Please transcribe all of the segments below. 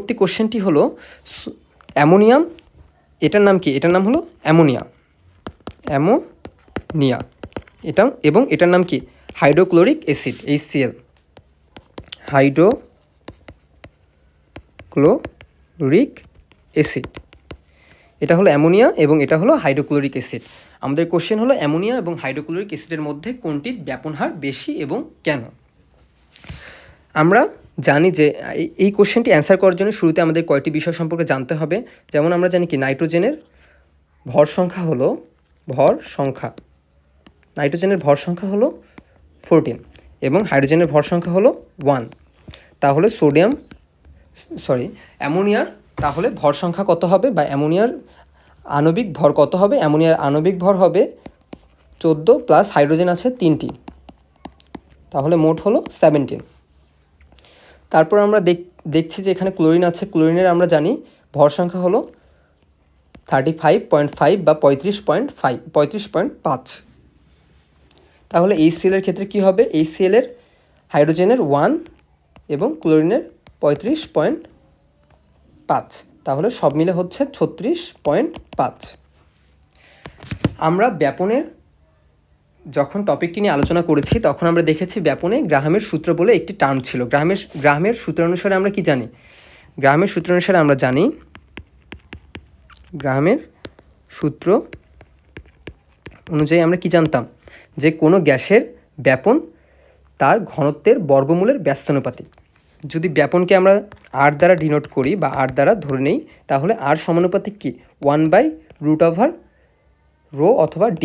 পরবর্তী কোশ্চেনটি হলো অ্যামোনিয়াম, এটার নাম কি? এটার নাম হলো অ্যামোনিয়া, অ্যামোনিয়া এটা, এবং এটার নাম কি? Hydrochloric acid, HCl, hydrochloric acid. এটা হলো অ্যামোনিয়া এবং এটা হলো হাইড্রোক্লোরিক অ্যাসিড। আমাদের কোশ্চেন হলো অ্যামোনিয়া এবং হাইড্রোক্লোরিক অ্যাসিডের মধ্যে কোনটির ব্যাপন হার বেশি এবং কেন? আমরা জানি যে এই কোশ্চেনটি অ্যান্সার করার জন্য শুরুতে আমাদের কয়টি বিষয় সম্পর্কে জানতে হবে। যেমন আমরা জানি কি নাইট্রোজেনের ভর সংখ্যা হলো নাইট্রোজেনের ভর সংখ্যা হলো 14 এবং হাইড্রোজেনের ভর সংখ্যা হলো 1। তাহলে অ্যামোনিয়ার তাহলে ভর সংখ্যা কত হবে, বা অ্যামোনিয়ার আণবিক ভর কত হবে? অ্যামোনিয়ার আণবিক ভর হবে 14 প্লাস হাইড্রোজেন আছে 3টি, তাহলে মোট হলো 17। তারপর আমরা দেখছি যে এখানে ক্লোরিন আছে। ক্লোরিনের আমরা জানি ভর সংখ্যা হলো 35.5 বা 35.5। তাহলে HCl এর ক্ষেত্রে কি হবে? HCl এর হাইড্রোজেনের 1 এবং ক্লোরিনের 35.5, তাহলে সব মিলে হচ্ছে 36.5। আমরা ব্যাপনের যখন টপিকটি নিয়ে আলোচনা করেছি তখন আমরা দেখেছি ব্যাপনে গ্রাহামের সূত্র বলে একটি টার্ম ছিল। গ্রাহামের সূত্র অনুসারে আমরা কি জানি? গ্রাহামের সূত্র অনুযায়ী আমরা কি জানতাম? যে কোনো গ্যাসের ব্যাপন তার ঘনত্বের বর্গমূলের ব্যস্তানুপাতিক। যদি ব্যাপনকে আমরা R দ্বারা ডিনোট করি বা R দ্বারা ধরে নেই, তাহলে R সমানুপাতিক কি? 1/√ρ অথবা D।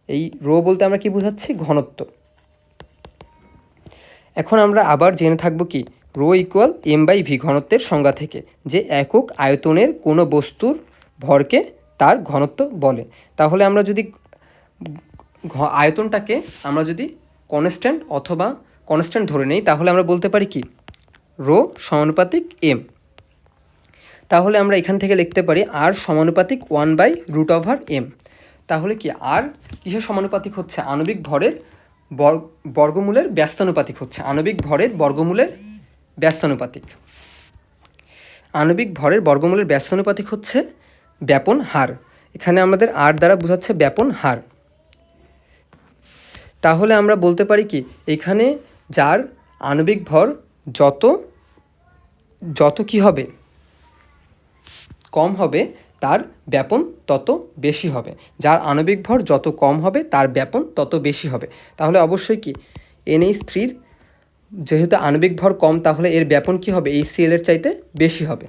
এই রো বলতে আমরা কি বোঝাচ্ছি? ঘনত্ব। এখন আমরা আবার জেনে থাকবো কি? ρ = m/v ঘনত্বের সংজ্ঞা থেকে, যে একক আয়তনের কোনো বস্তুর ভরকে তার ঘনত্ব বলে। তাহলে আমরা যদি আয়তনটাকে আমরা যদি কনস্ট্যান্ট ধরে নেই, তাহলে আমরা বলতে পারি কি? ρ সমানুপাতিক m। তাহলে আমরা এখান থেকে লিখতে পারি R সমানুপাতিক 1/√m। তাহলে কি R কিসের সমানুপাতিক হচ্ছে? আণবিক ভরের বর্গমূলের ব্যস্তানুপাতিক হচ্ছে। আণবিক ভরের বর্গমূলের ব্যস্তানুপাতিক হচ্ছে ব্যাপন হার। এখানে আমাদের R দ্বারা বোঝাচ্ছে ব্যাপন হার। তাহলে আমরা বলতে পারি কি? এখানে যার আণবিক ভর যত কি হবে? কম হবে, তার ব্যাপন তত বেশি হবে। যার আণবিক ভর যত কম হবে তার ব্যাপন তত বেশি হবে। তাহলে অবশ্যই কি NH3 যেহেতু আণবিক ভর কম, তাহলে এর ব্যাপন কি হবে? HCl এর চাইতে বেশি হবে।